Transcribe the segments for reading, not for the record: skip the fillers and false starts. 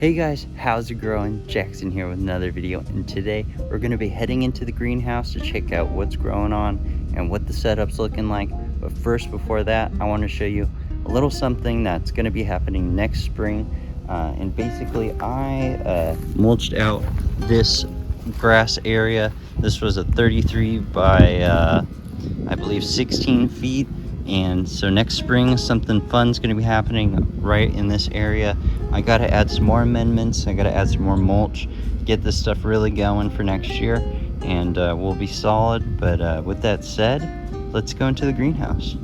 Hey guys, how's it growing? Jackson here with another video, and today we're going to be heading into the greenhouse to check out what's growing on and what the setup's looking like. But first, before that, I want to show you a little something that's going to be happening next spring. And basically I mulched out this grass area. This was a 33 by I believe 16 feet. And so next spring, something fun's going to be happening right in this area. I got to add some more amendments. I got to add some more mulch, get this stuff really going for next year, and we'll be solid. But with that said, let's go into the greenhouse.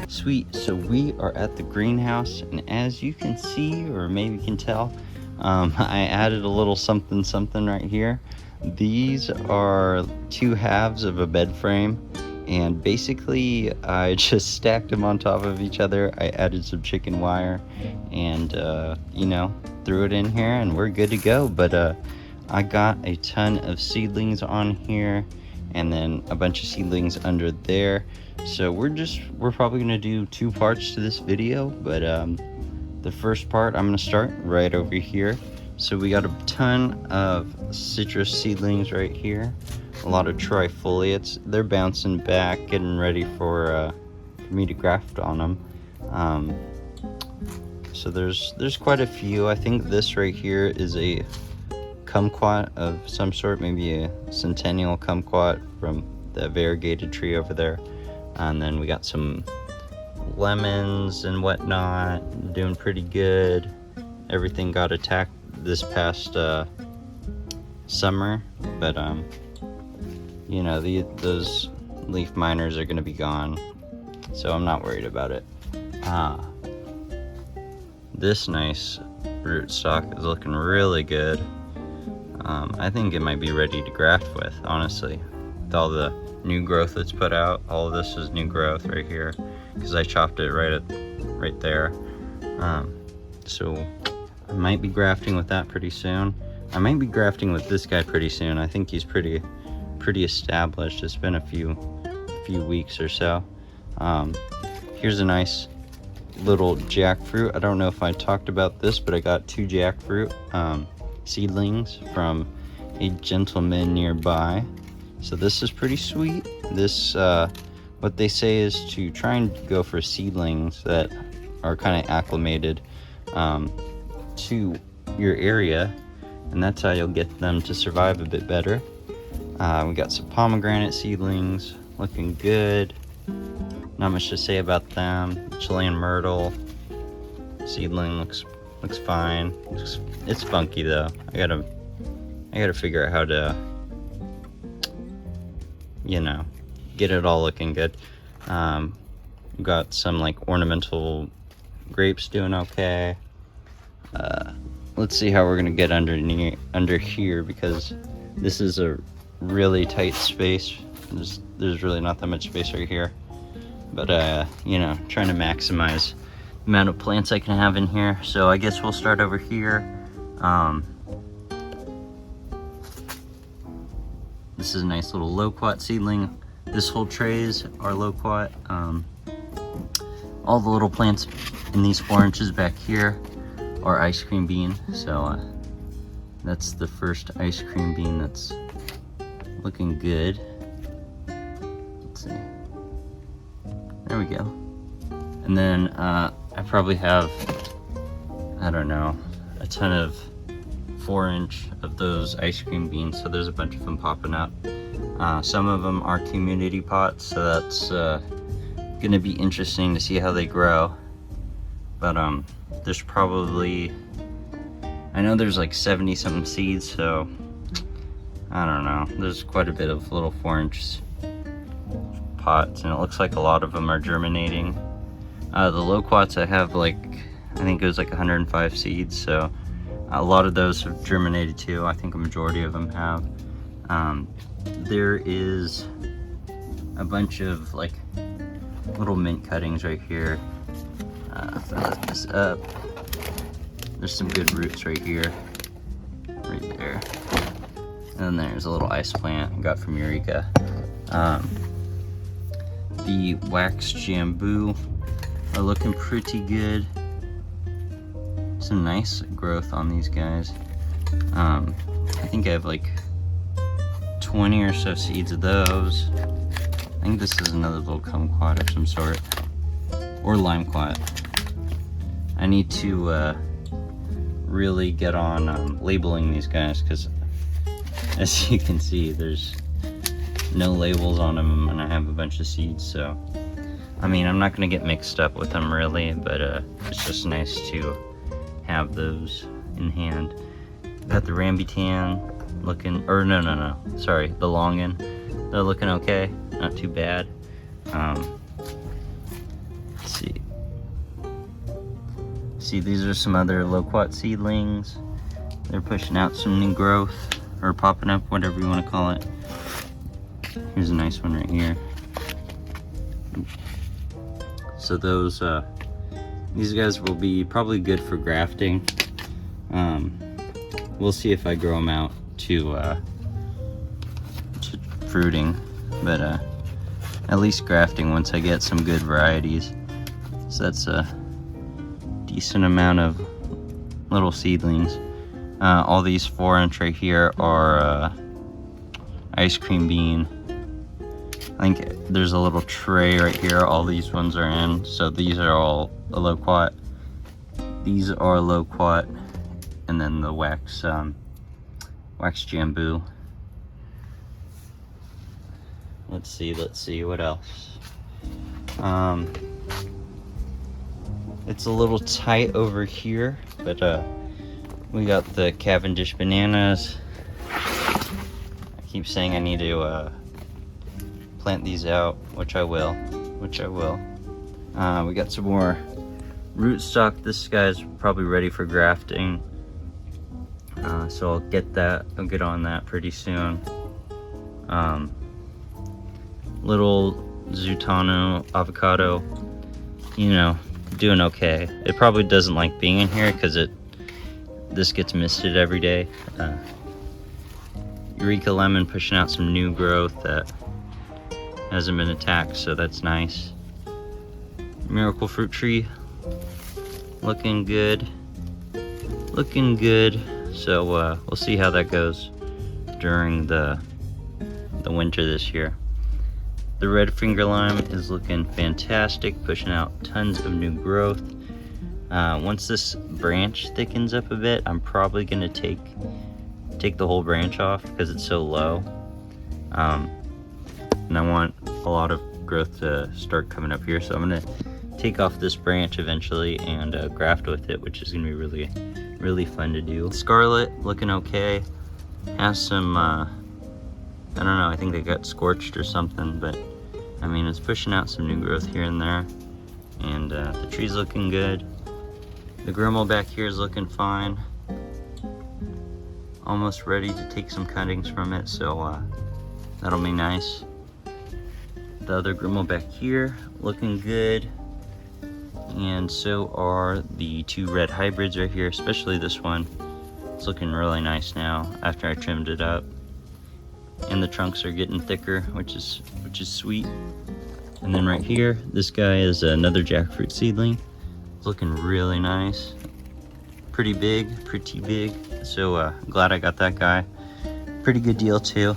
Sweet, so we are at the greenhouse, and as you can see, or maybe you can tell, I added a little something right here. These are two halves of a bed frame, and basically I just stacked them on top of each other. I added some chicken wire and threw it in here, and we're good to go. But I got a ton of seedlings on here, and then a bunch of seedlings under there. So we're probably gonna do two parts to this video, but the first part I'm gonna start right over here. So we got a ton of citrus seedlings right here, a lot of trifoliates. They're bouncing back, getting ready for me to graft on them. So there's quite a few. I think this right here is a kumquat of some sort, maybe a centennial kumquat from the variegated tree over there. And then we got some lemons and whatnot, doing pretty good. Everything got attacked this past summer, but those leaf miners are gonna be gone, so I'm not worried about it. This nice rootstock is looking really good. I think it might be ready to graft with, honestly, with all the new growth that's put out. All of this is new growth right here because I chopped it right there. So I might be grafting with that pretty soon. I might be grafting with this guy pretty soon. I think he's pretty established. It's been a few weeks or so. Here's a nice little jackfruit. I don't know if I talked about this, but I got two jackfruit seedlings from a gentleman nearby. So this is pretty sweet. This, what they say is to try and go for seedlings that are kind of acclimated to your area, and that's how you'll get them to survive a bit better. We got some pomegranate seedlings, looking good. Not much to say about them. Chilean myrtle seedling looks fine. It's funky though. I gotta figure out how to get it all looking good. Got some like ornamental grapes doing okay. Let's see how we're gonna get under here, because this is a really tight space. There's really not that much space right here, but trying to maximize the amount of plants I can have in here. So I guess we'll start over here. This is a nice little loquat seedling. This whole trays are loquat. All the little plants in these oranges back here are ice cream bean. So that's the first ice cream bean that's looking good. Let's see. There we go. And then I probably have, I don't know, a ton of 4-inch of those ice cream beans. So there's a bunch of them popping up. Some of them are community pots, so that's gonna be interesting to see how they grow. But there's probably, I know there's like 70 something seeds, so I don't know, there's quite a bit of little 4-inch pots, and it looks like a lot of them are germinating. The loquats, I have I think it was like 105 seeds, so a lot of those have germinated too. I think a majority of them have. There is a bunch of like little mint cuttings right here. If I lift this up, there's some good roots right here, right there. And then there's a little ice plant I got from Eureka. The wax bamboo are looking pretty good. Some nice growth on these guys. I think I have like 20 or so seeds of those. I think this is another little kumquat of some sort, or limequat. I need to really get on labeling these guys, because as you can see, there's no labels on them, and I have a bunch of seeds. So I mean, I'm not gonna get mixed up with them really, but it's just nice to have those in hand. Got the rambutan looking, or no, sorry, the longin. They're looking okay, not too bad. Let's see. See, these are some other loquat seedlings. They're pushing out some new growth, or popping up, whatever you want to call it. Here's a nice one right here. So those, these guys will be probably good for grafting. We'll see if I grow them out to fruiting, but at least grafting once I get some good varieties. So that's a decent amount of little seedlings. All these 4-inch right here are ice cream bean. I think there's a little tray right here. All these ones are in. So these are all a loquat. These are loquat, and then the wax bamboo. Let's see what else. It's a little tight over here, but we got the Cavendish bananas. I keep saying I need to plant these out, which I will. We got some more rootstock. This guy's probably ready for grafting, so I'll get on that pretty soon. Little Zutano avocado, you know, doing okay. It probably doesn't like being in here because this gets misted every day. Eureka lemon pushing out some new growth that hasn't been attacked, so that's nice. Miracle fruit tree looking good. So we'll see how that goes during the winter this year. The red finger lime is looking fantastic, pushing out tons of new growth. Once this branch thickens up a bit, I'm probably gonna take the whole branch off because it's so low. And I want a lot of growth to start coming up here, so I'm gonna take off this branch eventually and graft with it, which is gonna be really fun to do. Scarlet looking okay. Has some I don't know, I think they got scorched or something, but I mean, it's pushing out some new growth here and there, and the tree's looking good. The Grimmel back here is looking fine. Almost ready to take some cuttings from it, so that'll be nice. The other Grimmel back here looking good, and so are the 2 red hybrids right here, especially this one. It's looking really nice now after I trimmed it up. And the trunks are getting thicker, which is sweet. And then right here, this guy is another jackfruit seedling. It's looking really nice. Pretty big. So glad I got that guy. Pretty good deal too.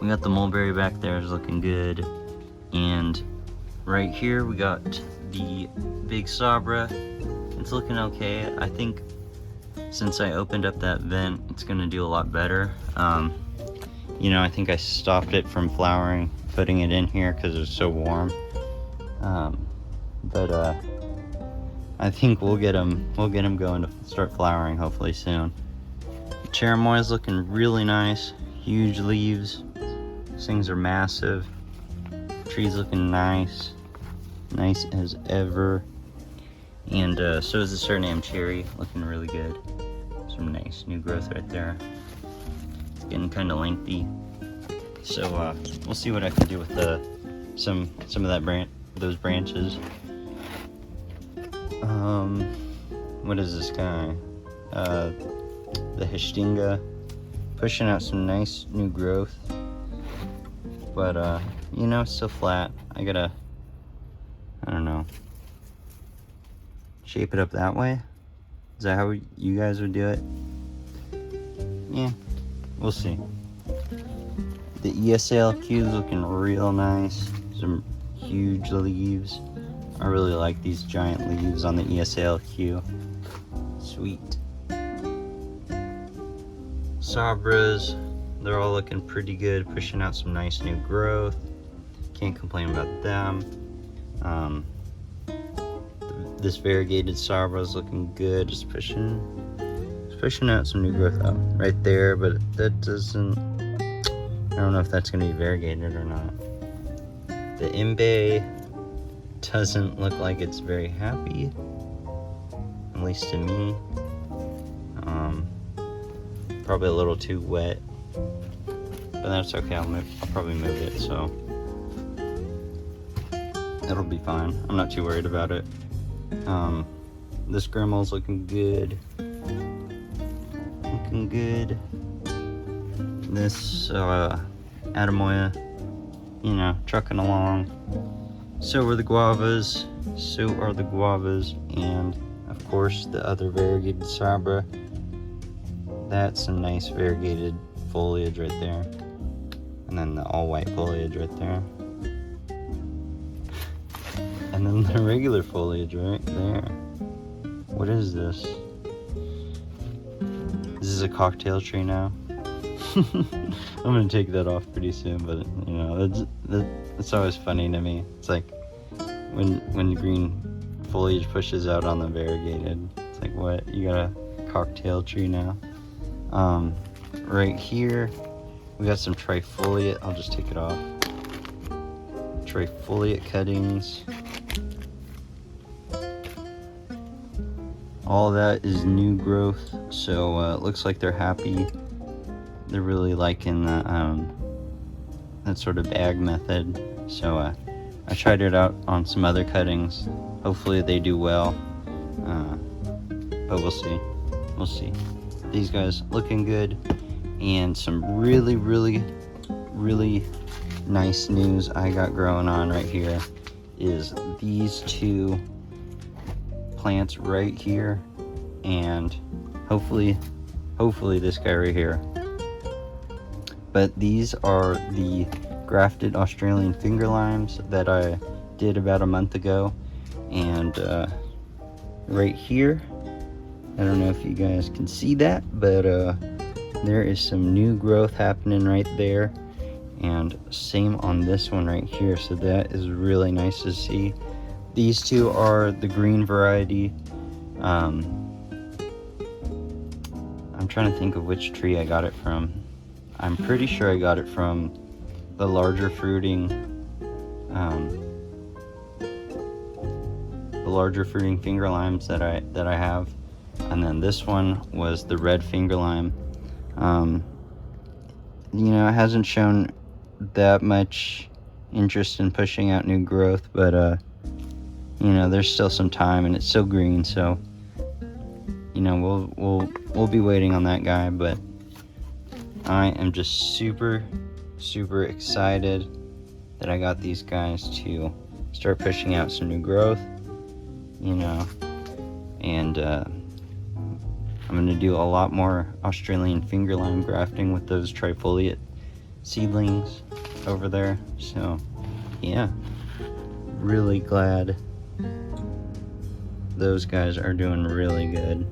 We got the mulberry back there, is looking good. And right here we got the big Sabra. It's looking okay. I think since I opened up that vent, it's gonna do a lot better. You know, I think I stopped it from flowering, putting it in here because it was so warm. But I think we'll get them going to start flowering hopefully soon. The cherimoy is looking really nice, huge leaves. These things are massive. Tree's looking nice as ever. And so is the Suriname cherry, looking really good. Some nice new growth right there. It's getting kind of lengthy, so we'll see what I can do with some of those branches. What is this guy? the Hishtinga, pushing out some nice new growth, but you know, it's still flat. I gotta, I don't know, shape it up that way. Is that how you guys would do it? Yeah, we'll see. The ESLQ is looking real nice. Some huge leaves. I really like these giant leaves on the ESLQ. Sweet. Sabras, they're all looking pretty good, pushing out some nice new growth. Can't complain about them. This variegated Sabra is looking good, just pushing out some new growth out right there, but that doesn't, I don't know if that's going to be variegated or not. The Imbe doesn't look like it's very happy, at least to me. Probably a little too wet, but that's okay. I'll probably move it, so it'll be fine. I'm not too worried about it. This Grimmel's looking good. This Adamoya, you know, trucking along. So are the guavas, and of course the other variegated Sabra. That's some nice variegated foliage right there. And then the all white foliage right there. And then the regular foliage right there. What is this? This is a cocktail tree now. I'm gonna take that off pretty soon, but you know, that's always funny to me. It's like when the green foliage pushes out on the variegated. It's like, what? You got a cocktail tree now? Right here, we got some trifoliate. I'll just take it off. Trifoliate cuttings. All that is new growth, so it looks like they're happy. They're really liking that sort of bag method. So I tried it out on some other cuttings. Hopefully they do well, but we'll see. We'll see. These guys looking good, and some really nice news I got growing on right here is these two plants right here, and hopefully this guy right here. But these are the grafted Australian finger limes that I did about a month ago, and right here, I don't know if you guys can see that, but there is some new growth happening right there, and same on this one right here, so that is really nice to see. These two are the green variety. I'm trying to think of which tree I got it from. I'm pretty sure I got it from the larger fruiting finger limes that I have, and then this one was the red finger lime. You know, it hasn't shown that much interest in pushing out new growth, but you know, there's still some time and it's still green, so you know, we'll be waiting on that guy. But I am just super excited that I got these guys to start pushing out some new growth, you know, and I'm gonna do a lot more Australian finger lime grafting with those trifoliate seedlings over there. So yeah, really glad those guys are doing really good.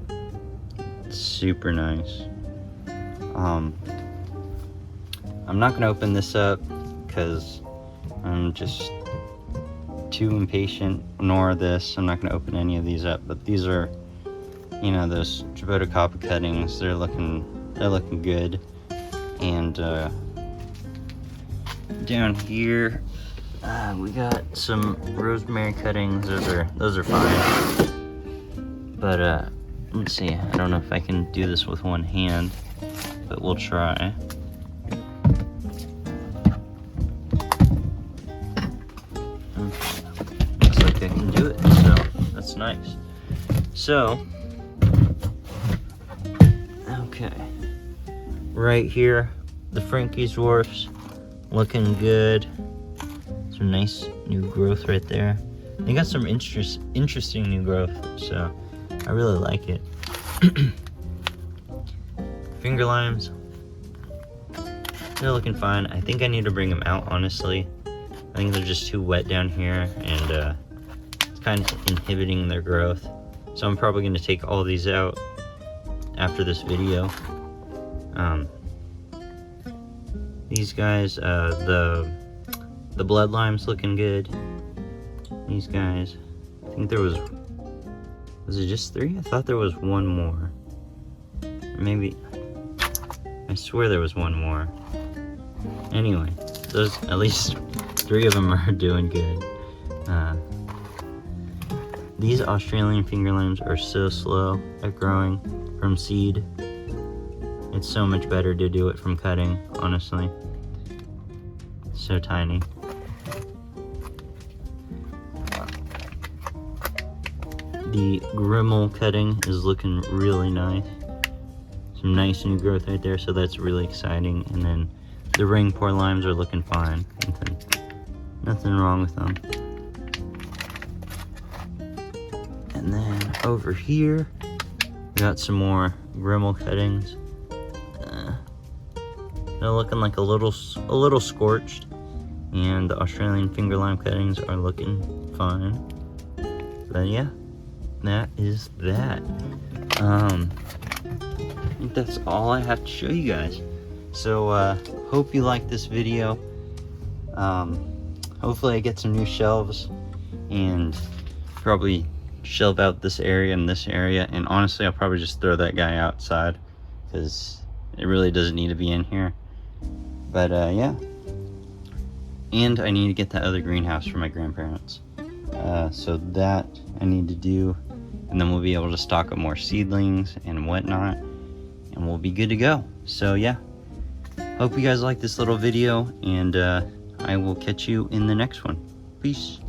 Super nice. I'm not gonna open this up because I'm just too impatient, nor this. I'm not gonna open any of these up, but these are, you know, those Jaboticapa cuttings. They're looking good. And down here we got some rosemary cuttings. Those are fine. But let's see, I don't know if I can do this with one hand, but we'll try. Okay. Looks like I can do it, so that's nice. So, Okay. Right here, the Frankie's dwarfs looking good. Some nice new growth right there. They got some interesting new growth, so I really like it. Finger limes, they're looking fine. I think I need to bring them out, honestly. I think they're just too wet down here, and it's kind of inhibiting their growth. So I'm probably going to take all these out after this video. These guys, the blood lime's looking good. These guys, I think there was it just 3? I thought there was one more. Maybe, I swear there was one more. Anyway, those, at least 3 of them are doing good. These Australian finger limes are so slow at growing from seed. It's so much better to do it from cutting, honestly. So tiny. The Grimmel cutting is looking really nice. Some nice new growth right there, so that's really exciting. And then the ring pour limes are looking fine. Nothing wrong with them. And then over here, we got some more Grimmel cuttings. They're looking like a little scorched, and the Australian finger lime cuttings are looking fine. But yeah, that is that. I think that's all I have to show you guys. So hope you like this video. Hopefully I get some new shelves and probably shelve out this area and this area, and honestly I'll probably just throw that guy outside because it really doesn't need to be in here. But yeah, and I need to get that other greenhouse for my grandparents, so that I need to do, and then we'll be able to stock up more seedlings and whatnot, and we'll be good to go. So yeah, hope you guys like this little video, and I will catch you in the next one. Peace.